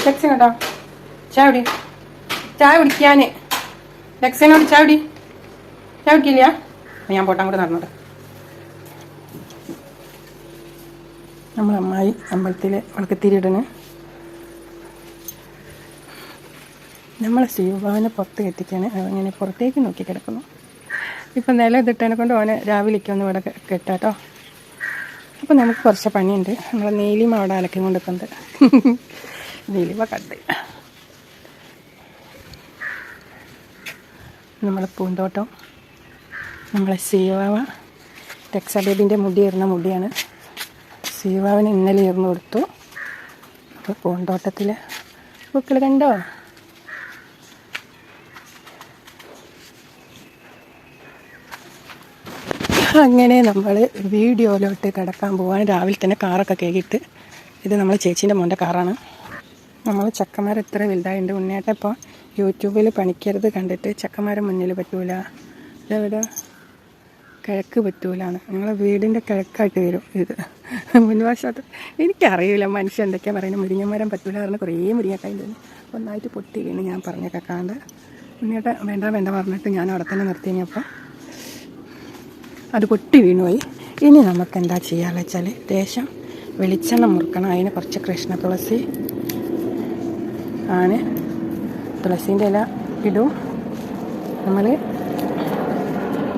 ലക്ഷ്യം കേട്ടോ ചായ കുടി. ചായ കുടിക്കാന് ലക്ഷ്യനോട് ചായ കുടിക്കില്ല. ഞാൻ പോട്ടാൻ കൂടെ നടന്നോട്ടെ. നമ്മളമ്മായി അമ്പലത്തിൽ വിളക്കത്തിരിയിടന്. നമ്മളെ ശിവഭാവനെ പുറത്ത് കെട്ടിക്കാണ്. അങ്ങനെ പുറത്തേക്ക് നോക്കി കിടക്കുന്നു. ഇപ്പം നില ഇതിട്ടതിനെ കൊണ്ട് ഓനെ രാവിലേക്ക് ഒന്ന് ഇവിടെ കെട്ടാട്ടോ. അപ്പം നമുക്ക് കുറച്ച് പണിയുണ്ട്. നമ്മളെ നീലിമ അവിടെ അലക്കി കൊണ്ടിരിക്കുന്നത്. നീലിമ കണ്ട് നമ്മളെ പൂന്തോട്ടം. നമ്മളെ ശിവഭാവ ടെക്സബേബിൻ്റെ മുടി ഏറുന്ന മുടിയാണ്. ശിവഭാവന് ഇന്നലെ ഏർന്ന് കൊടുത്തു. അപ്പോൾ പൂന്തോട്ടത്തിൽ പൂക്കൾ കണ്ടോ? അങ്ങനെ നമ്മൾ വീഡിയോയിലോട്ട് കിടക്കാൻ പോകാൻ രാവിലെ തന്നെ കാറൊക്കെ കഴുകിയിട്ട്. ഇത് നമ്മൾ ചേച്ചീൻ്റെ മോൻ്റെ കാറാണ്. നമ്മൾ ചക്കന്മാർ എത്ര വലുതായിട്ടുണ്ട്. ഉണ്ണിയേട്ടൻ ഇപ്പോൾ യൂട്യൂബിൽ പണിക്കരുത് കണ്ടിട്ട് ചക്കന്മാരെ മുന്നിൽ പറ്റൂല, ഇതെവിടെ കിഴക്ക് പറ്റൂലാണ്. ഞങ്ങളെ വീടിൻ്റെ കിഴക്കായിട്ട് വരും ഇത്. മുൻവശത്ത് എനിക്കറിയില്ല മനുഷ്യൻ എന്തൊക്കെയാണ് പറയുന്നത്. മുരിങ്ങമരം പറ്റൂല കാരണം കുറേ മുരിങ്ങക്കായി തന്നെ ഒന്നായിട്ട് പൊട്ടി വീണ്. ഞാൻ പറഞ്ഞ കേൾക്കാണ്ട് ഉണ്ണിയേട്ടൻ വേണ്ട പറഞ്ഞിട്ട് ഞാൻ അവിടെ തന്നെ നിർത്തി കഴിഞ്ഞപ്പോൾ അത് പൊട്ടി വീണുപോയി. ഇനി നമുക്ക് എന്താ ചെയ്യാന്ന് വെച്ചാൽ ലേശം വെളിച്ചെണ്ണ മുറുക്കണം. അതിന് കുറച്ച് കൃഷ്ണ തുളസി ആണ്. തുളസീൻ്റെ ഇല ഇടും. നമ്മൾ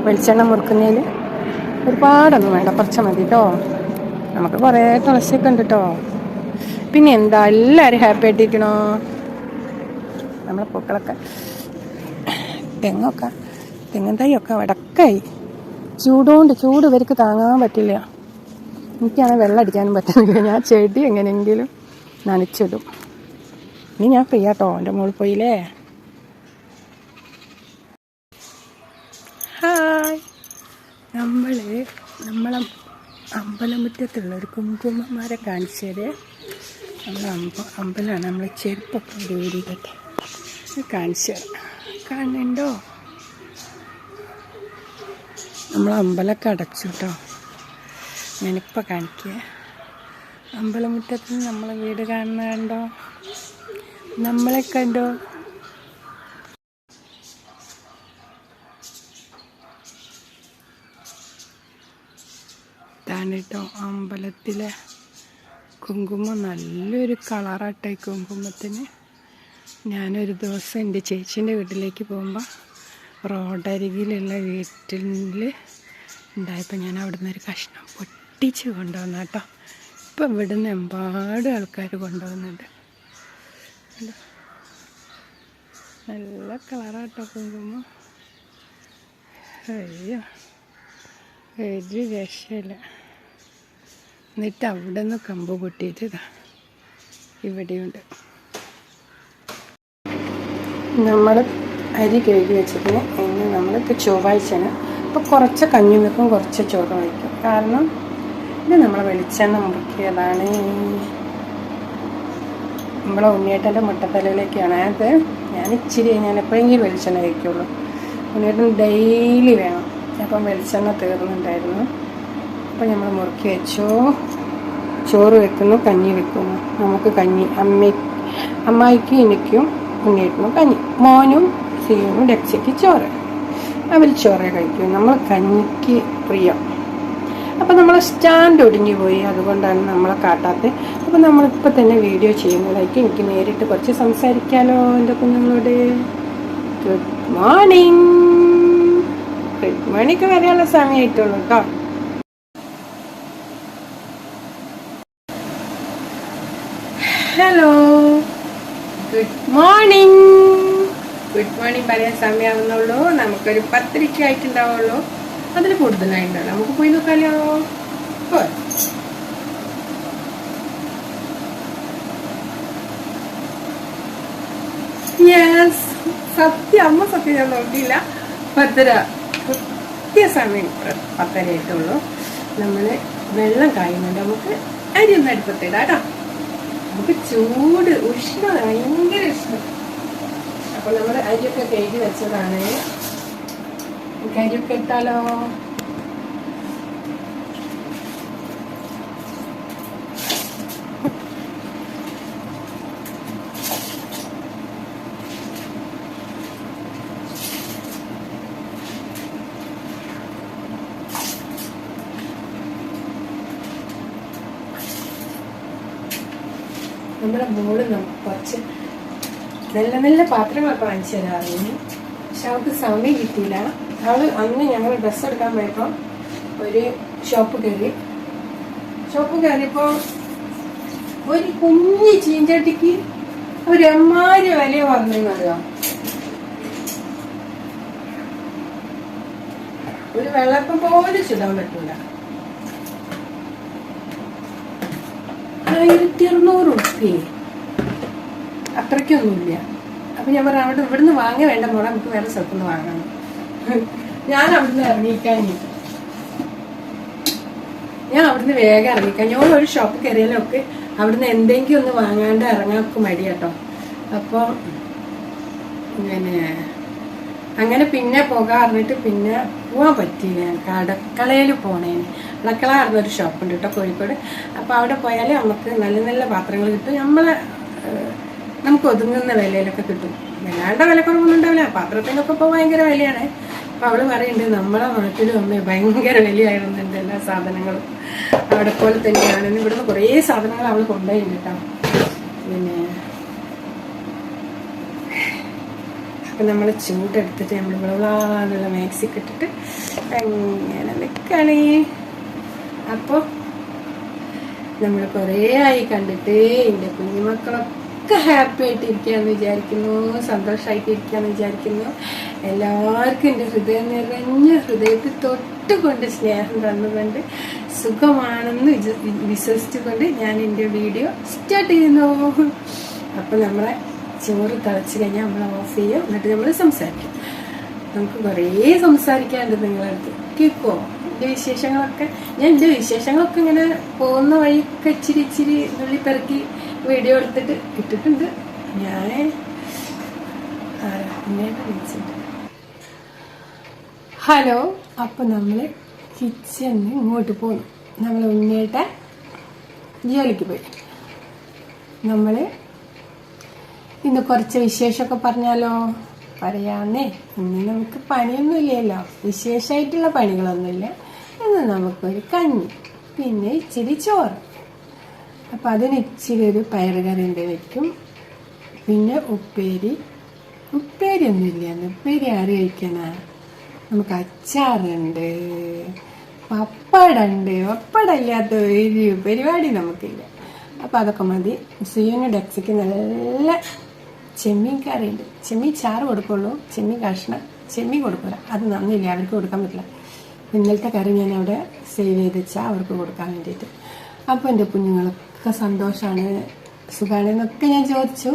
വെളിച്ചെണ്ണ മുറുക്കുന്നതിൽ ഒരുപാടൊന്നും വേണ്ട, കുറച്ച് മതി കേട്ടോ. നമുക്ക് കുറേ തുളസിയൊക്കെ ഉണ്ട് കേട്ടോ. പിന്നെ എന്താ എല്ലാവരും ഹാപ്പി ആയിട്ടിരിക്കണോ? നമ്മളെ പൂക്കളൊക്കെ തെങ്ങും തൈയൊക്കെ വടക്കായി. ചൂട് ഇവർക്ക് താങ്ങാൻ പറ്റില്ല. എനിക്കാണെങ്കിൽ വെള്ളം അടിക്കാനും പറ്റുന്നില്ല. ഞാൻ ചെടി എങ്ങനെയെങ്കിലും നനച്ചിടും. ഇനി ഞാൻ ഫ്രീ ആട്ടോ. എൻ്റെ മുകളിൽ പോയില്ലേ. ഹായ്, നമ്മളെ അമ്പലമുറ്റത്തുള്ളൊരു കുങ്കുമന്മാരെ കാണിച്ചത്. നമ്മളെ അമ്പലമാണ്. നമ്മളെ ചെരുപ്പൊക്കെ ഊരിക്കട്ടെ കാണിച്ചത് കാണുന്നുണ്ടോ? നമ്മൾ അമ്പലമൊക്കെ അടച്ചു കേട്ടോ. ഞാനിപ്പോൾ കാണിക്കുക. അമ്പലമുറ്റത്ത് നിന്ന് നമ്മളെ വീട് കാണുന്ന കണ്ടോ? നമ്മളെ കണ്ടോ? ഇതാണ് കേട്ടോ അമ്പലത്തിലെ കുങ്കുമം. നല്ലൊരു കളറാട്ടെ കുങ്കുമത്തിന്. ഞാനൊരു ദിവസം എൻ്റെ ചേച്ചീൻ്റെ വീട്ടിലേക്ക് പോകുമ്പോൾ റോഡരികിലുള്ള വീട്ടിൽ ഉണ്ടായപ്പോൾ ഞാൻ അവിടെ നിന്നൊരു കഷ്ണം പൊട്ടിച്ച് കൊണ്ടുവന്ന കേട്ടോ. ഇപ്പം ഇവിടുന്ന് എമ്പാട് ആൾക്കാർ കൊണ്ടുവന്നുണ്ട്. നല്ല കളറാട്ടോ കുങ്കുമം. അയ്യോ ഒരു രക്ഷയില്ല. എന്നിട്ട് അവിടെ നിന്ന് കമ്പ് പൊട്ടിയിട്ട് ഇതാ ഇവിടെയുണ്ട്. നമ്മൾ അരി കഴുകി വെച്ചിട്ട് ഇന്ന് നമ്മളിപ്പോൾ ചൊവ്വാഴ്ചയാണ്. അപ്പോൾ കുറച്ച് കഞ്ഞി വെക്കും, കുറച്ച് ചോറ് വയ്ക്കും. കാരണം ഇത് നമ്മളെ വെളിച്ചെണ്ണ മുറുക്കിയതാണ്. നമ്മളെ ഉണ്ണിയേട്ടൻ്റെ മുട്ടത്തലയിലേക്കാണ് അത്. ഞാൻ എപ്പോഴെങ്കിലും വെളിച്ചെണ്ണ വയ്ക്കുള്ളൂ. ഉണ്ണിയേട്ടൻ ഡെയിലി വേണം. അപ്പം വെളിച്ചെണ്ണ തീർന്നുണ്ടായിരുന്നു. അപ്പം നമ്മൾ മുറുക്കി വെച്ചു. ചോറ് വെക്കുന്നു, കഞ്ഞി വെക്കുന്നു. നമുക്ക് കഞ്ഞി അമ്മായിക്ക് എനിക്കും ഉണ്ണിയേട്ടനും കഞ്ഞി, മോനും സീനും രക്ഷയ്ക്ക് ചോറ്. അവർ ചോറേ കഴിക്കും. നമ്മൾ കഞ്ഞിക്ക് പ്രിയം. അപ്പം നമ്മളെ സ്റ്റാൻഡ് ഒടിഞ്ഞു പോയി, അതുകൊണ്ടാണ് നമ്മളെ കാട്ടാത്തത്. അപ്പം നമ്മളിപ്പോൾ തന്നെ വീഡിയോ ചെയ്യുന്നതായിരിക്കും. എനിക്ക് നേരിട്ട് കുറച്ച് സംസാരിക്കാമല്ലോ എൻ്റെ കുഞ്ഞുങ്ങളോട്. Good morning. ഗുഡ് മോർണിംഗ് വരെയുള്ള സമയമായിട്ടുള്ളൂ കേട്ടോ. Hello, good morning. Good morning പറയാൻ സമയമാവുന്നുള്ളൂ. നമുക്കൊരു 10 ആയിട്ടുണ്ടാവുള്ളൂ. അതിൽ കൂടുതലായിട്ടുണ്ടല്ലോ. നമുക്ക് പോയി നോക്കാലോ. യെസ്, അമ്മ സത്യം ഞാൻ നോക്കിയില്ല. 10:30 കൃത്യസമയം 10:30 ആയിട്ടുള്ളൂ. നമ്മൾ വെള്ളം കായുന്നുണ്ട്. നമുക്ക് അരി ഒന്ന് അടുപ്പത്തിടാം കേട്ടോ. നമുക്ക് ചൂട് ഉഷ്ണത ഭയങ്കര ഇഷ്ടം. അപ്പോൾ നമ്മൾ അരിയൊക്കെ കഴുകി വെച്ചതാണ്. അരിയൊക്കെ ഇട്ടാലോ. നമ്മുടെ മോള് നമുക്ക് കുറച്ച് നല്ല നല്ല പാത്രങ്ങളൊക്കെ വാങ്ങിച്ചു തരാറുണ്ട്. പക്ഷെ അവൾക്ക് സമയം കിട്ടിയില്ല. അവള് അന്ന് ഞങ്ങൾ ഡ്രസ്സ് എടുക്കാൻ പോയപ്പോൾ ഒരു ഷോപ്പ് കയറിയപ്പോൾ ഒരു കുഞ്ഞി ചീഞ്ചട്ടിക്ക് ഒരു 8000 വില പറഞ്ഞറിയാം. ഒരു വെള്ളപ്പം പോലും ചുടാൻ പറ്റൂല. 1600 റുപ്യ, അത്രയ്ക്കൊന്നുമില്ല. അപ്പൊ ഞാൻ പറയാം അവിടെ ഇവിടുന്ന് വാങ്ങ വേണ്ട മോളെ, നമുക്ക് വേറെ സ്ഥലത്തുനിന്ന് വാങ്ങണം. ഞാൻ അവിടുന്ന് വേഗം ഇറങ്ങിക്കാൻ. ഞാൻ ഒരു ഷോപ്പ് കയറിയാലൊക്കെ അവിടുന്ന് എന്തെങ്കിലും ഒന്ന് വാങ്ങാണ്ട് ഇറങ്ങാൻ മടിയാട്ടോ. അപ്പൊ അങ്ങനെ പിന്നെ പോകാറിഞ്ഞിട്ട് പിന്നെ പോകാൻ പറ്റിയില്ല. ഞങ്ങൾക്ക് അടുക്കളയിൽ പോണേന്. അടുക്കള പറഞ്ഞൊരു ഷോപ്പുണ്ട് കേട്ടോ കോഴിക്കോട്. അപ്പോൾ അവിടെ പോയാൽ നമുക്ക് നല്ല നല്ല പാത്രങ്ങൾ കിട്ടും. നമുക്ക് ഒതുങ്ങുന്ന വിലയിലൊക്കെ കിട്ടും. വല്ലാണ്ട് വിലക്കുറവൊന്നും ഉണ്ടാവില്ല. പാത്രത്തിനൊക്കെ ഇപ്പോൾ ഭയങ്കര വിലയാണ്. അപ്പോൾ അവള് പറയുന്നുണ്ട് നമ്മളെ നാട്ടിലും അമ്മ ഭയങ്കര വിലയായിരുന്നുണ്ട് എല്ലാ സാധനങ്ങളും. അവിടെ പോലെ തന്നെയാണ്. ഇവിടുന്ന് കുറേ സാധനങ്ങൾ അവൾ കൊണ്ടുപോയിട്ടുണ്ട് കേട്ടോ. പിന്നെ അപ്പം നമ്മൾ ചൂടെടുത്തിട്ട് നമ്മൾ വിളവാനുള്ള മാക്സിക്ക് ഇട്ടിട്ട് അങ്ങനെ നിൽക്കണേ. അപ്പോൾ നമ്മൾ കുറേ ആയി കണ്ടിട്ട് എൻ്റെ കുഞ്ഞുമക്കളൊക്കെ ഹാപ്പി ആയിട്ട് ഇരിക്കുകയെന്ന് വിചാരിക്കുന്നു, സന്തോഷമായിട്ട് ഇരിക്കുകയെന്ന് വിചാരിക്കുന്നു. എല്ലാവർക്കും എൻ്റെ ഹൃദയം നിറഞ്ഞ ഹൃദയത്തിൽ തൊട്ടുകൊണ്ട് സ്നേഹം തന്നുകൊണ്ട് സുഖമാണെന്ന് വിശ്വസിച്ചുകൊണ്ട് ഞാൻ എൻ്റെ വീഡിയോ സ്റ്റാർട്ട് ചെയ്യുന്നു. അപ്പം നമ്മളെ ചോറ് തിളച്ച് കഴിഞ്ഞാൽ നമ്മൾ ഓഫ് ചെയ്യും. എന്നിട്ട് നമ്മൾ സംസാരിക്കും. നമുക്ക് കുറേ സംസാരിക്കാനുണ്ട്. നിങ്ങളടുത്ത് കേൾക്കുമോ എൻ്റെ വിശേഷങ്ങളൊക്കെ? ഞാൻ എൻ്റെ വിശേഷങ്ങളൊക്കെ ഇങ്ങനെ പോകുന്ന വഴിയൊക്കെ ഇച്ചിരി നുള്ളിപ്പെറുക്കി വീഡിയോ എടുത്തിട്ട് ഇട്ടിട്ടുണ്ട്. ഞാൻ വിളിച്ചിട്ടുണ്ട്. ഹലോ. അപ്പം നമ്മൾ കിച്ചണിന് ഇങ്ങോട്ട് പോന്നു. നമ്മൾ ഉണ്ണേട്ട ജോലിക്ക് പോയി. നമ്മൾ ഇന്ന് കുറച്ച് വിശേഷമൊക്കെ പറഞ്ഞാലോ? പറയാന്നേ. ഇന്ന് നമുക്ക് പണിയൊന്നും ഇല്ലല്ലോ, വിശേഷമായിട്ടുള്ള പണികളൊന്നുമില്ല. ഇന്ന് നമുക്കൊരു കഞ്ഞി, പിന്നെ ഇച്ചിരി ചോറ്. അപ്പം അതിന് ഇച്ചിരി ഒരു പയറുകറി വെക്കും. പിന്നെ ഉപ്പേരിയൊന്നുമില്ല. ഉപ്പേരി ആര് കഴിക്കാനാ? നമുക്ക് അച്ചാറുണ്ട്, പപ്പടമുണ്ട്. പപ്പടം ഇല്ലാത്ത ഒരു പരിപാടി നമുക്കില്ല. അപ്പം അതൊക്കെ മതി. സുയന് ഡെക്സിക്ക് നല്ല ചെമ്മീൻ കറിയുണ്ട്. ചെമ്മീൻ ചാറ് കൊടുക്കുള്ളൂ, ചെമ്മീൻ കഷ്ണം ചെമ്മീൻ കൊടുക്കില്ല. അത് നന്നില്ല, അവർക്ക് കൊടുക്കാൻ പറ്റില്ല. ഇന്നലത്തെ കറി ഞാൻ അവിടെ സേവ് ചെയ്ത് വെച്ചാൽ അവർക്ക് കൊടുക്കാൻ വേണ്ടിയിട്ട്. അപ്പോൾ എൻ്റെ കുഞ്ഞുങ്ങളൊക്കെ സന്തോഷമാണ്, സുഖമാണെന്നൊക്കെ ഞാൻ ചോദിച്ചു.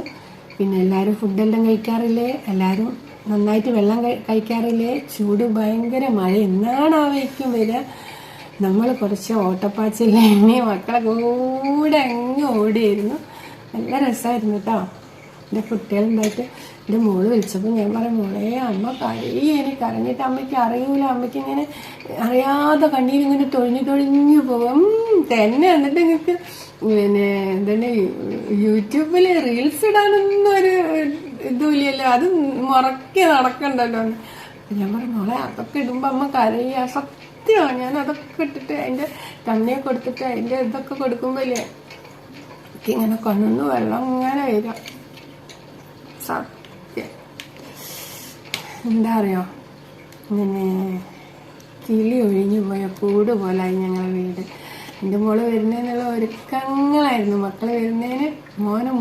പിന്നെ എല്ലാവരും ഫുഡെല്ലാം കഴിക്കാറില്ലേ? എല്ലാവരും നന്നായിട്ട് വെള്ളം കഴിക്കാറില്ലേ? ചൂട് ഭയങ്കര മഴ എന്നാണ് ആവേക്കും വരിക. നമ്മൾ കുറച്ച് ഓട്ടപ്പാച്ചില്ലേ മക്കളെ കൂടെ അങ്ങ് ഓടിയായിരുന്നു. നല്ല രസമായിരുന്നു കേട്ടോ. എൻ്റെ കുട്ടികളുണ്ടായിട്ട് എൻ്റെ മോള് വിളിച്ചപ്പോൾ ഞാൻ പറയും, മോളെ അമ്മ കരഞ്ഞിട്ട് അമ്മയ്ക്ക് അറിയൂല, അമ്മയ്ക്ക് ഇങ്ങനെ അറിയാതെ കണ്ണീരിങ്ങനെ തൊഴിഞ്ഞു പോകും തന്നെ. എന്നിട്ട് നിങ്ങൾക്ക് പിന്നെ എന്താണ് യൂട്യൂബിൽ റീൽസ് ഇടാനൊന്നും ഒരു ഇതുമില്ലല്ലോ, അത് മുറക്കി നടക്കണ്ടല്ലോ. ഞാൻ പറഞ്ഞു, മോളെ അതൊക്കെ ഇടുമ്പോൾ അമ്മ കരയുക. സത്യമാണ്, ഞാൻ അതൊക്കെ ഇട്ടിട്ട് അതിൻ്റെ കണ്ണിയെ കൊടുത്തിട്ട് അതിൻ്റെ ഇതൊക്കെ കൊടുക്കുമ്പോഴേ എനിക്കിങ്ങനെ കണ്ണുന്ന് വെള്ളം ഇങ്ങനെ വരിക. സത്യം എന്താ അറിയോ, ഇങ്ങനെ കിളി ഒഴിഞ്ഞു പോയ കൂട് പോലായി ഞങ്ങളുടെ വീട്. എൻ്റെ മോള് വരുന്നതിനുള്ള ഒരുക്കങ്ങളായിരുന്നു. മക്കള് വരുന്നതിന് മോളും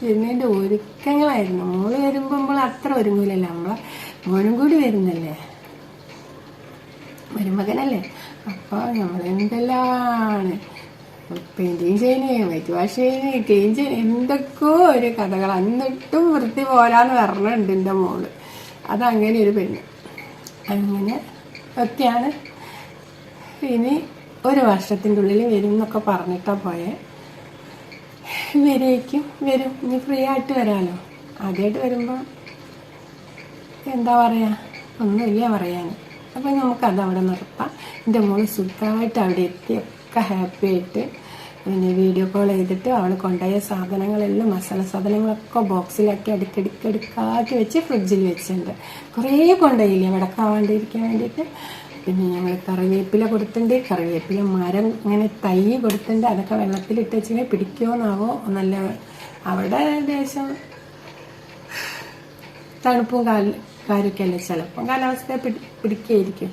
വരുന്നതിൻ്റെ ഒരുക്കങ്ങളായിരുന്നു. മോള് വരുമ്പോൾ നമ്മൾ അത്ര ഒരുങ്ങൂലല്ലോ, നമ്മളെ മോനും കൂടി വരുന്നല്ലേ, മരുമകനല്ലേ. അപ്പോൾ നമ്മളെന്തെല്ലാണ് പെയിൻറ്റിങ് ചെയ്യുന്നത്, വൈറ്റ് വാഷ് ചെയ്യുന്നത്, ക്ലീൻ ചെയ്യുന്നത്, എന്തൊക്കെയോ ഒരു കഥകൾ. എന്നിട്ടും വൃത്തി പോരാന്ന് പറഞ്ഞിട്ടുണ്ട് എൻ്റെ മോള്. അതങ്ങനെ ഒരു പെണ്ണ്. അങ്ങനെ ഒക്കെയാണ്. ഇനി ഒരു വർഷത്തിൻ്റെ ഉള്ളിൽ വരും എന്നൊക്കെ പറഞ്ഞിട്ടാണ് പോയെ. വരും. ഇനി ഫ്രീ ആയിട്ട് വരാമല്ലോ. ആദ്യമായിട്ട് വരുമ്പോൾ എന്താ പറയുക, ഒന്നുമില്ല പറയാൻ. അപ്പം നമുക്കത് അവിടെ നിർത്താം. എൻ്റെ മോള് സുഖമായിട്ട് അവിടെ എത്തി, ഒക്കെ ഹാപ്പി ആയിട്ട്. പിന്നെ വീഡിയോ കോൾ ചെയ്തിട്ട് അവൾ കൊണ്ടുപോയ സാധനങ്ങളെല്ലാം, മസാല സാധനങ്ങളൊക്കെ ബോക്സിലാക്കി അടുക്കടുക്കാക്കി വെച്ച് ഫ്രിഡ്ജിൽ വെച്ചിട്ടുണ്ട്. കുറേ കൊണ്ടുപോയില്ലേ വടക്കാവാണ്ടിരിക്കാൻ വേണ്ടിയിട്ട്. പിന്നെ ഞങ്ങൾ കറിവേപ്പില കൊടുത്തിട്ടുണ്ട്. കറിവേപ്പില മരം ഇങ്ങനെ തൈ കൊടുത്തിട്ടുണ്ട്. അതൊക്കെ വെള്ളത്തിലിട്ട് വെച്ചാൽ പിടിക്കുമോന്നാവോ. നല്ല അവിടെ ദേശം തണുപ്പും കാര്യമൊക്കെ അല്ലേ, ചിലപ്പം കാലാവസ്ഥ പിടിക്കുകയായിരിക്കും.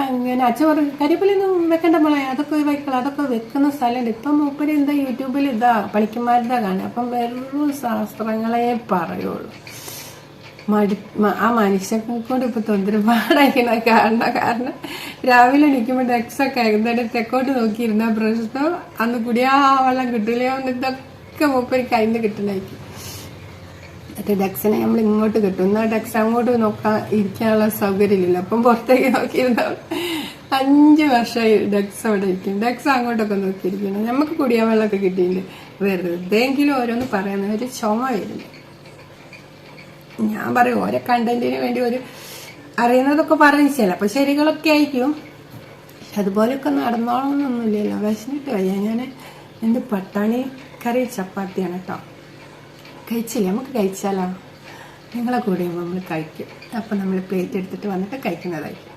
അങ്ങനെ അച്ഛൻ പറഞ്ഞു കരിവേപ്പിലൊന്നും വെക്കണ്ട മോളെ, അതൊക്കെ വെക്കണം, അതൊക്കെ വെക്കുന്ന സ്ഥലമുണ്ട്. ഇപ്പം മൂപ്പര് എന്താ യൂട്യൂബിൽ ഇതാ പണിക്കന്മാരുടെ കാണുക. അപ്പം വെറും ശാസ്ത്രങ്ങളെ പറയുള്ളൂ. ആ മനുഷ്യനെ കൊണ്ട് ഇപ്പൊ തൊന്തരപ്പാടായിരിക്കണ കാരണം രാവിലെ എണീക്കുമ്പോൾ ഡെക്സൊക്കെ എന്നിട്ട് തെക്കോട്ട് നോക്കിയിരുന്ന പ്രശ്നം അന്ന് കുടിയാ വെള്ളം കിട്ടില്ലയോ ഇതൊക്കെ മൂപ്പര് കയ്യിൽ നിന്ന് കിട്ടണായിരിക്കും. എന്നിട്ട് ഡെക്സിനെ നമ്മൾ ഇങ്ങോട്ട് കിട്ടും. എന്നാൽ ഡെക്സ് അങ്ങോട്ട് നോക്കാൻ ഇരിക്കാനുള്ള സൗകര്യമില്ല. അപ്പം പുറത്തേക്ക് നോക്കിയിരുന്ന 5 വർഷമായി ഡെക്സ് അവിടെ ഇരിക്കും. ഡെക്സ് അങ്ങോട്ടൊക്കെ നോക്കിയിരിക്കണം. നമുക്ക് കുടിയാൻ വെള്ളമൊക്കെ കിട്ടിയിട്ടുണ്ട്. വെറുതെങ്കിലും ഓരോന്ന് പറയുന്ന ഒരു ചുമ വരുന്നു. ഞാൻ പറയും ഓരോ കണ്ടന്റിന് വേണ്ടി ഒരു അറിയുന്നതൊക്കെ പറയും. ചിലപ്പോൾ ശരികളൊക്കെ ആയിരിക്കും. അതുപോലെയൊക്കെ നടന്നോളണമെന്നൊന്നുമില്ലല്ലോ. വിശന്നിട്ട് വയ്യ. ഞാൻ എൻ്റെ പട്ടാണി കറി ചപ്പാത്തിയാണ് കേട്ടോ. കഴിച്ചില്ല, നമുക്ക് കഴിച്ചാലോ? നിങ്ങളെ കൂടെ നമ്മൾ കഴിക്കും. അപ്പം നമ്മൾ പ്ലേറ്റ് എടുത്തിട്ട് വന്നിട്ട് കഴിക്കുന്നതായിരിക്കും.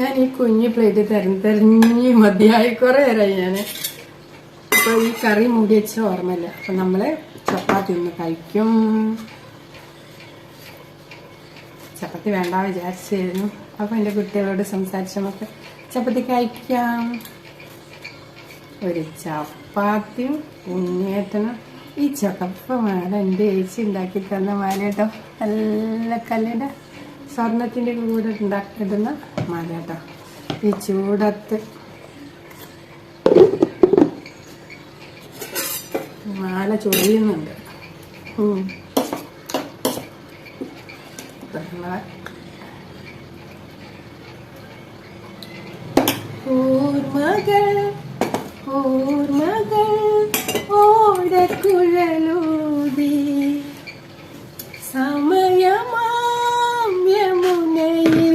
ഞാൻ ഈ കുഞ്ഞു പ്ലേറ്റ് തെരഞ്ഞ് മതിയായി കുറേ നേരമായി ഞാൻ. അപ്പോൾ ഈ കറി മൂടി വെച്ച ഓർമ്മയില്ല. അപ്പം നമ്മൾ ചപ്പാത്തി ഒന്ന് കഴിക്കും. ചപ്പാത്തി വേണ്ട വിചാരിച്ചായിരുന്നു. അപ്പം എൻ്റെ കുട്ടികളോട് സംസാരിച്ച് നമുക്ക് ചപ്പാത്തി കഴിക്കാം. ഒരു ചപ്പാത്തിയും ഉണ്ണിയേട്ടനും ഈ ചുവപ്പ് മാല എൻ്റെ ചേച്ചി ഉണ്ടാക്കി തന്ന മാല കേട്ടോ. നല്ല കല്ലിൻ്റെ സ്വർണത്തിൻ്റെ കൂടെ ഇടുന്ന മാല കേട്ടോ. ഈ ചൂടത്ത് മാല ചൊറിയുന്നുണ്ട്. ഓർമ്മകൾ ഓർമ്മകൾ ഓടക്കുഴലൂതി സമയമാം യമുനയിൽ.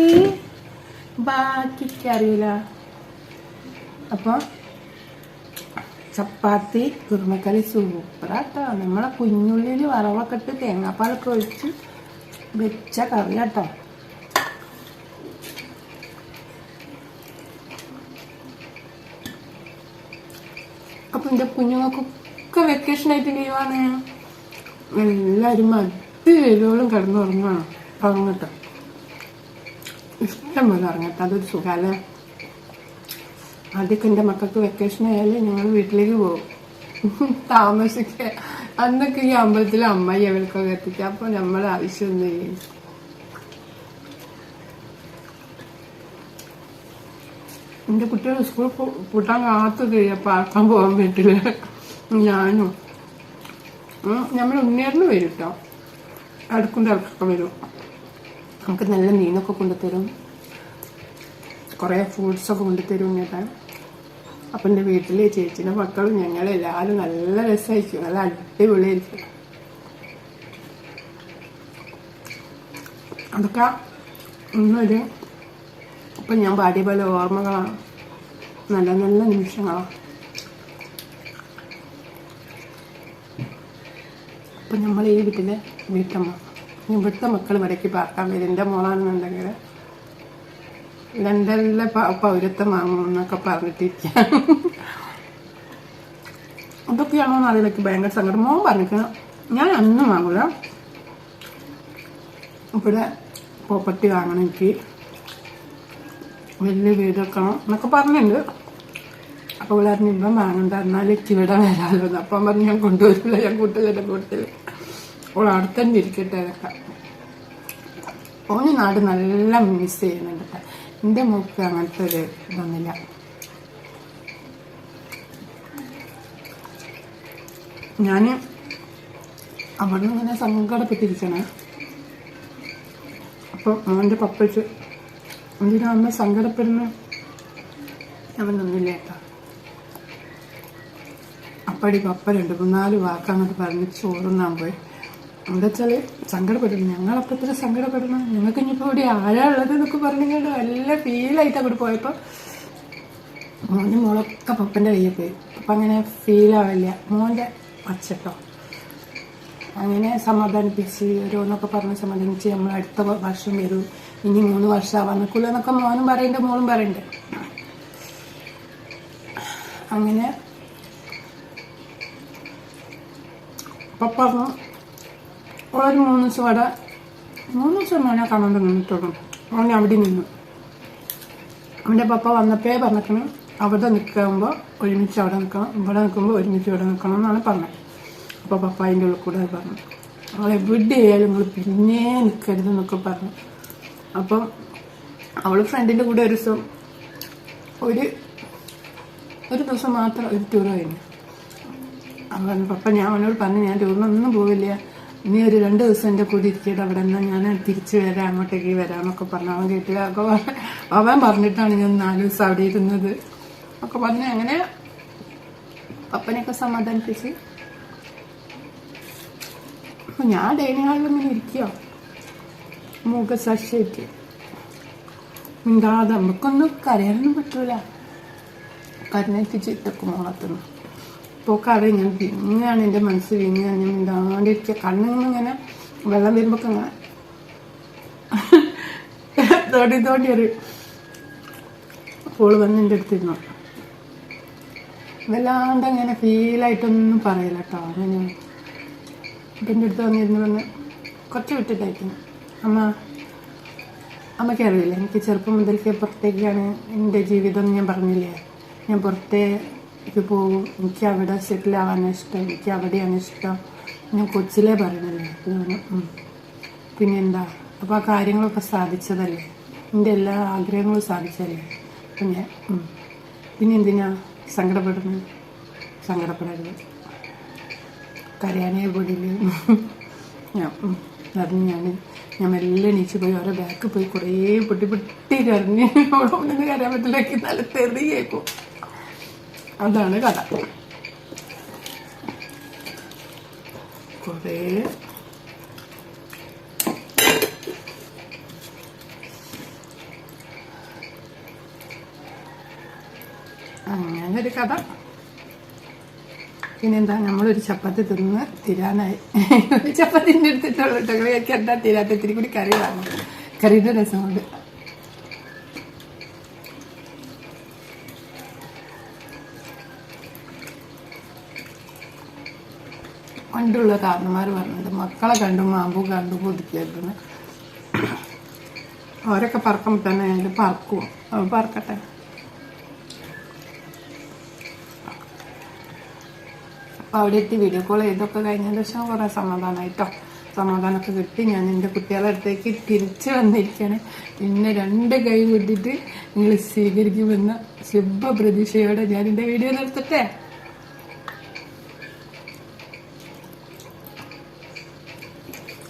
ബാക്കിക്കറിയില്ല. അപ്പോൾ ചപ്പാത്തി കുറുമക്കറി സൂപ്പറാട്ടോ. നമ്മളെ കുഞ്ഞുള്ളിൽ വറവൊക്കെ ഇട്ട് തേങ്ങാപ്പാലൊക്കെ ഒഴിച്ച് വെച്ച കറി കേട്ടോ. അപ്പം എൻ്റെ കുഞ്ഞുങ്ങൾക്കൊക്കെ വെക്കേഷനായിട്ട് ലീവാണ്. എല്ലാവരും മറ്റ് വേലോളം കിടന്നുറങ്ങണം. ഉറങ്ങട്ടോ, ഇഷ്ടം പോലെ ഉറങ്ങട്ടെ. അതൊരു സുഖമല്ലേ. ആദ്യമൊക്കെ എൻ്റെ മക്കൾക്ക് വെക്കേഷൻ ആയാലും ഞങ്ങൾ വീട്ടിലേക്ക് പോകും താമസിക്കുക. അന്നൊക്കെ ഈ അമ്പലത്തിലെ അമ്മായി അവർക്കൊക്കെ എത്തിക്കുക. അപ്പോൾ നമ്മളെ ആവശ്യമൊന്നും ചെയ്യും. എൻ്റെ കുട്ടികൾ സ്കൂൾ പൂട്ടാൻ കാത്തു കഴിയാം പാർക്കാൻ പോകാൻ വീട്ടില്. ഞാനും നമ്മൾ ഉണ്ണിയേറിന് വരും കേട്ടോ. അടുക്കും തിരക്കൊക്കെ വരും. നമുക്ക് നല്ല മീനൊക്കെ കൊണ്ടുതരും, കുറേ ഫ്രൂട്ട്സൊക്കെ കൊണ്ടുതരും ഉണ്ണിയേട്ടൻ. അപ്പം എൻ്റെ വീട്ടിൽ ചേച്ചീൻ്റെ മക്കളും ഞങ്ങളെല്ലാവരും നല്ല രസമായിരിക്കും, നല്ല അടിപൊളിയായിരിക്കും. അതൊക്കെ ഒന്നൊരു ഇപ്പം ഞാൻ പാടിയ പോലെ ഓർമ്മകളാണ്, നല്ല നല്ല നിമിഷങ്ങളാണ്. അപ്പം നമ്മൾ ഈ വീട്ടിലെ വീട്ടമ്മ, ഇവിടുത്തെ മക്കൾ ഇവിടേക്ക് പാർക്കാൻ വരും. എൻ്റെ മോളാണെന്നുണ്ടെങ്കിൽ ലണ്ടനിലെ പൗരത്വം വാങ്ങും എന്നൊക്കെ പറഞ്ഞിട്ടിരിക്കുക. അതൊക്കെയാണോ എന്നറിയില്ല, ഭയങ്കര സങ്കടം. മോൻ പറഞ്ഞിരിക്കണം ഞാൻ അന്നും വാങ്ങൂല, ഇവിടെ പ്രോപ്പർട്ടി വാങ്ങണം, എനിക്ക് വലിയ വീട് വെക്കണം എന്നൊക്കെ പറഞ്ഞിട്ടുണ്ട്. അപ്പോൾ ഇവിടെ അറിഞ്ഞ് ഇപ്പം വാങ്ങണ്ട, എന്നാലും ഇവിടെ വരാമല്ലോ എന്ന്. അപ്പം പറഞ്ഞ് ഞാൻ കൊണ്ടുവരില്ല, ഞാൻ കൂട്ടില്ല കൂട്ടത്തിൽ അവൾ അവിടെ തന്നെ ഇരിക്കട്ടെ. അതൊക്കെ ഓന് നാട് നല്ല മിസ് ചെയ്യുന്നുണ്ട് കേട്ടോ. എൻ്റെ മോക്ക് അങ്ങനത്തെ ഒരു ഇതൊന്നുമില്ല. ഞാൻ അവിടെ നിന്ന് ഇങ്ങനെ സങ്കടപ്പെട്ടിരിക്കണേ. അപ്പം മോൻ്റെ പപ്പച്ച് എന്തിനാ അമ്മ സങ്കടപ്പെടുന്നു, അവനൊന്നുമില്ല കേട്ടോ. അപ്പടി പപ്പ 2-3 വാക്കങ്ങോട്ട് പറഞ്ഞ് ചോറുന്നാൻ പോയി. എന്താ വെച്ചാൽ സങ്കടപ്പെടുന്നു. ഞങ്ങളപ്പത്തിന് സങ്കടപ്പെടണം, ഞങ്ങൾക്ക് ഇനിയിപ്പോൾ ഇവിടെ ആരാ ഉള്ളത് എന്നൊക്കെ പറഞ്ഞുകൊണ്ട് നല്ല ഫീലായിട്ട് അങ്ങോട്ട് പോയപ്പോൾ മോനും മോളൊക്കെ പപ്പൻ്റെ കയ്യിൽ പോയി. അപ്പം അങ്ങനെ ഫീലാവില്ല. മോൻ്റെ പച്ചട്ടോ അങ്ങനെ സമാധാനിപ്പിച്ച് ഓരോന്നൊക്കെ പറഞ്ഞ് സമാധാനിച്ച് നമ്മൾ അടുത്ത വർഷം വരും, ഇനി 3 വർഷം ആവാൻ നിൽക്കില്ല എന്നൊക്കെ മോനും പറയണ്ടേ മോളും പറയണ്ടേ. അങ്ങനെ പപ്പ പറഞ്ഞു ഒരു 3 ദിവസം അവിടെ 3 ദിവസം മോനെ കാണാൻ നിന്നിട്ടുള്ളൂ. മോനെ അവിടെ നിന്നു. അവൻ്റെ പപ്പ വന്നപ്പോഴേ പറഞ്ഞിരിക്കണം അവിടെ നിൽക്കുമ്പോൾ ഒരുമിച്ച് അവിടെ നിൽക്കണം, ഇവിടെ നിൽക്കുമ്പോൾ ഒരുമിച്ച് ഇവിടെ നിൽക്കണം എന്നാണ് പറഞ്ഞത്. അപ്പോൾ പപ്പ അതിൻ്റെ ഉള്ളിൽ കൂടെ പറഞ്ഞു അവൾ എവിടെയായാലും നിങ്ങൾ പിന്നെ നിൽക്കരുത് എന്നൊക്കെ പറഞ്ഞു. അപ്പം അവൾ ഫ്രണ്ടിൻ്റെ കൂടെ ഒരു ദിവസം മാത്രം ഒരു ടൂർ കഴിഞ്ഞു. അവൻ പപ്പ ഞാൻ അവനോട് പറഞ്ഞു ഞാൻ ടൂറിനൊന്നും പോവില്ല, ഇനി ഒരു 2 ദിവസം എൻ്റെ കൂടെ ഇരിക്കട്ടെ അവിടെ നിന്ന് ഞാൻ തിരിച്ചു വരാം, അങ്ങോട്ടേക്ക് വരാമെന്നൊക്കെ പറഞ്ഞു. അവൻ കേട്ടില്ല. അവൻ പറഞ്ഞിട്ടാണ് ഞാൻ 4 ദിവസം അവിടെ ഇരുന്നത് ഒക്കെ പറഞ്ഞ് അങ്ങനെ പപ്പനെയൊക്കെ സമാധാനിപ്പിച്ച്. അപ്പം ഞാൻ ഡൈനിങ് ഹാളിൽ ഇങ്ങനെ ഇരിക്കുക, മുഖസാക്ഷിയായിട്ട് മിണ്ടാതെ. നമുക്കൊന്നും കരയാനൊന്നും പറ്റൂല, കരഞ്ഞിട്ട് ചിറ്റക്കും മോളത്തുനിന്ന്. ഇപ്പോൾ കരയും ഞാൻ പിന്നെയാണ് എൻ്റെ മനസ്സ് വീങ്ങി ഞാൻ മിണ്ടാണ്ടിരിക്കുക. കണ്ണിങ്ങനെ വെള്ളം വരുമ്പോൾ അങ്ങനെ തോണ്ടി ഒരു പോള് വന്ന് എൻ്റെ അടുത്തിരുന്നു. വല്ലാണ്ട് അങ്ങനെ ഫീലായിട്ടൊന്നും പറയില്ല കേട്ടോ. അങ്ങനെ അപ്പം എൻ്റെ അടുത്ത് വന്ന് കുറച്ച് വിട്ടിട്ടായിരിക്കുന്നു. അമ്മയ്ക്ക് അറിയില്ല, എനിക്ക് ചെറുപ്പം മുതൽക്ക് പുറത്തേക്കാണ് എൻ്റെ ജീവിതം. ഞാൻ പറഞ്ഞില്ലേ ഞാൻ പുറത്തേക്ക് പോകും, എനിക്ക് അവിടെ സെറ്റിൽ ആവാനാണ് ഇഷ്ടം, എനിക്ക് അവിടെയാണ് ഇഷ്ടം. ഞാൻ കൊച്ചിലേ പറയണല്ലേ. പിന്നെ എന്താ അപ്പോൾ ആ കാര്യങ്ങളൊക്കെ സാധിച്ചതല്ലേ, എൻ്റെ എല്ലാ ആഗ്രഹങ്ങളും സാധിച്ചല്ലേ. പിന്നെ എന്തിനാ സങ്കടപ്പെടരുത്, കരയാനേ കൂടിയില്ല. ഞാൻ മെല്ലെ എണീച്ച് പോയി ഓരോ ബാക്ക് പോയി കുറേ പൊട്ടി കരഞ്ഞ് ഒന്നും കരയാൻ പറ്റില്ല, നല്ല തെറി കേൾക്കും. അതാണ് കഥ. കുറേ അങ്ങനൊരു കഥ. പിന്നെന്താ, നമ്മളൊരു ചപ്പാത്തി തിന്ന് തിരാനായി. ഒരു ചപ്പാത്തിൻ്റെ എടുത്തിട്ടുള്ളൂ കേട്ടോ. എന്താ തിരാത്ത ഇത്തിരി കൂടി കറി വാങ്ങും, കറിയുടെ രസം കൊണ്ട്. പണ്ടുള്ള കാരണന്മാർ പറഞ്ഞിട്ടുണ്ട് മക്കളെ കണ്ടും മാമ്പൂ കണ്ടും കൊതിക്കരുതെന്ന്. അവരൊക്കെ പറക്കുമ്പോൾ തന്നെ ഞങ്ങൾ പറക്കും. അവ പറക്കട്ടെ. അപ്പോൾ അവിടെ എത്തി വീഡിയോ കോൾ ചെയ്തൊക്കെ കഴിഞ്ഞതിന് ശേഷം കുറേ സമാധാനമൊക്കെ കിട്ടി. ഞാൻ എൻ്റെ കുട്ടികളുടെ അടുത്തേക്ക് തിരിച്ച് വന്നിരിക്കുകയാണ്. പിന്നെ 2 കൈ കൂട്ടിയിട്ട് നിങ്ങൾ സ്വീകരിക്കുമെന്ന ശുഭപ്രതീക്ഷയോടെ ഞാൻ എൻ്റെ വീഡിയോ നിർത്തട്ടെ.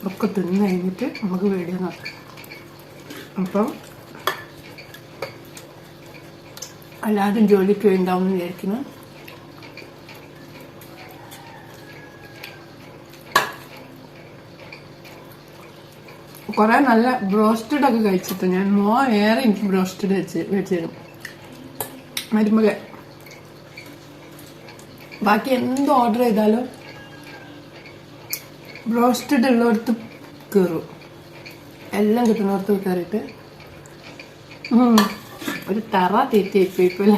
ഒക്കെ തിന്ന് കഴിഞ്ഞിട്ട് നമുക്ക് വീഡിയോ നോക്കാം. അപ്പം എല്ലാവരും ജോലിക്ക് വേണ്ടാവും എന്ന് വിചാരിക്കുന്നു. കുറേ നല്ല ബ്രോസ്റ്റഡൊക്കെ കഴിച്ചിട്ട് ഞാൻ ഏറെ എനിക്ക് ബ്രോസ്റ്റഡ് മേടിച്ചു തരും മരുമകൾ. ബാക്കി എന്ത് ഓർഡർ ചെയ്താലും ബ്രോസ്റ്റഡ് ഉള്ളിടത്ത് കയറും. എല്ലാം കിട്ടുന്നിടത്ത് കയറിയിട്ട് ഒരു തറ തീറ്റിപ്പോയിപ്പോലെ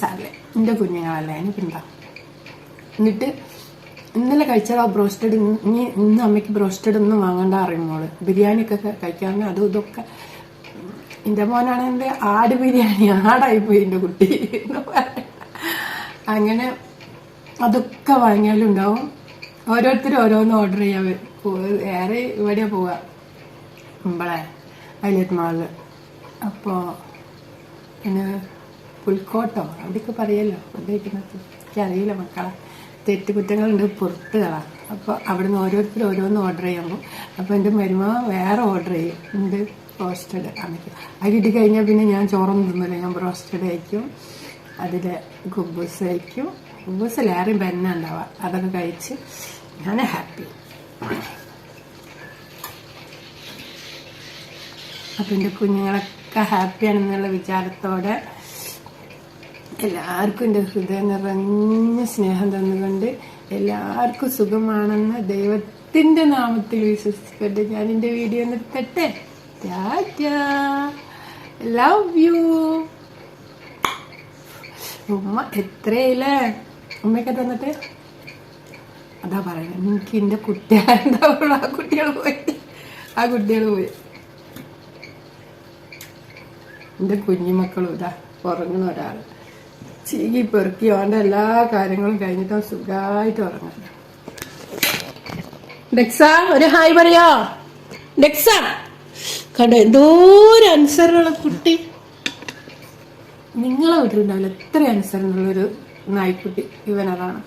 സാറല്ലേ എൻ്റെ കുഞ്ഞുങ്ങളല്ലേ എനിക്കെന്താ. എന്നിട്ട് ഇന്നലെ കഴിച്ചാൽ ആ ബ്രോസ്റ്റഡ് ഇന്ന് അമ്മയ്ക്ക് ബ്രോസ്റ്റഡ് ഒന്നും വാങ്ങണ്ട അറിയുമ്പോൾ ബിരിയാണിയൊക്കെ കഴിക്കാമെന്ന് അതും ഇതൊക്കെ. എൻ്റെ മോനാണ് എൻ്റെ ആട് ബിരിയാണി ആടായിപ്പോയി എൻ്റെ കുട്ടി എന്ന് പറയാം. അങ്ങനെ അതൊക്കെ വാങ്ങിയാലും ഉണ്ടാവും. ഓരോരുത്തരും ഓരോന്ന് ഓർഡർ ചെയ്യാൻ ഏറെ ഇവിടെ പോവുക മുമ്പളെ ഹൈലൈറ്റ് മാളിൽ. അപ്പോൾ പിന്നെ പുൽക്കോട്ടോ അവിടെയൊക്കെ പറയല്ലോ ഉദ്ദേശിക്കുന്നത് എനിക്കറിയില്ല മക്കളെ. തെറ്റുകുറ്റങ്ങളുണ്ട് പുറത്തുകളാണ്. അപ്പോൾ അവിടുന്ന് ഓരോരുത്തരും ഓരോന്ന് ഓർഡർ ചെയ്യുമ്പോൾ അപ്പോൾ എൻ്റെ മരുമ വേറെ ഓർഡർ ചെയ്യും. എന്ത് ബ്രോസ്റ്റഡ് അമ്മയ്ക്ക് അത് കിട്ടിക്കഴിഞ്ഞാൽ പിന്നെ ഞാൻ ചോറൊന്നും തിന്നില്ല. ഞാൻ ബ്രോസ്റ്റഡ് കഴിക്കും, അതിൽ കുബൂസ് കഴിക്കും. കുബൂസിലേറെ ബെന്ന ഉണ്ടാവുക, അതൊക്കെ കഴിച്ച് ഞാൻ ഹാപ്പി. അപ്പം എൻ്റെ കുഞ്ഞുങ്ങളൊക്കെ ഹാപ്പിയാണെന്നുള്ള വിചാരത്തോടെ എല്ലാവർക്കും എൻ്റെ ഹൃദയം നിറഞ്ഞ സ്നേഹം തന്നുകൊണ്ട് എല്ലാവർക്കും സുഖമാണെന്ന് ദൈവത്തിൻ്റെ നാമത്തിൽ വിശ്വസിക്കട്ടെ. ഞാൻ എൻ്റെ വീഡിയോ നിർത്തട്ടെ. Tata, love you. ഉമ്മ എത്രയില്ലേ ഉമ്മയൊക്കെ തന്നിട്ട് അതാ പറയുന്നത്. എനിക്ക് എൻ്റെ കുട്ടികളുണ്ടാവുള്ളൂ. ആ കുട്ടികൾ പോയി എൻ്റെ കുഞ്ഞുമക്കളും ഇതാ ഉറങ്ങുന്ന ഒരാൾ ചീകി പെറുക്കി അവൻ്റെ എല്ലാ കാര്യങ്ങളും കഴിഞ്ഞിട്ട് സുഖമായിട്ട് ഉറങ്ങാം. ഡെക്സ ഒരു ഹായ് പറയാ. ഡെക്സ കണ്ടോ എന്തോ ഒരു അനുസരണമുള്ള കുട്ടി. നിങ്ങളെ വീട്ടിലുണ്ടാവില്ല എത്ര അനുസരണമുള്ളൊരു നായ്ക്കുട്ടി. ഇവനതാണ്.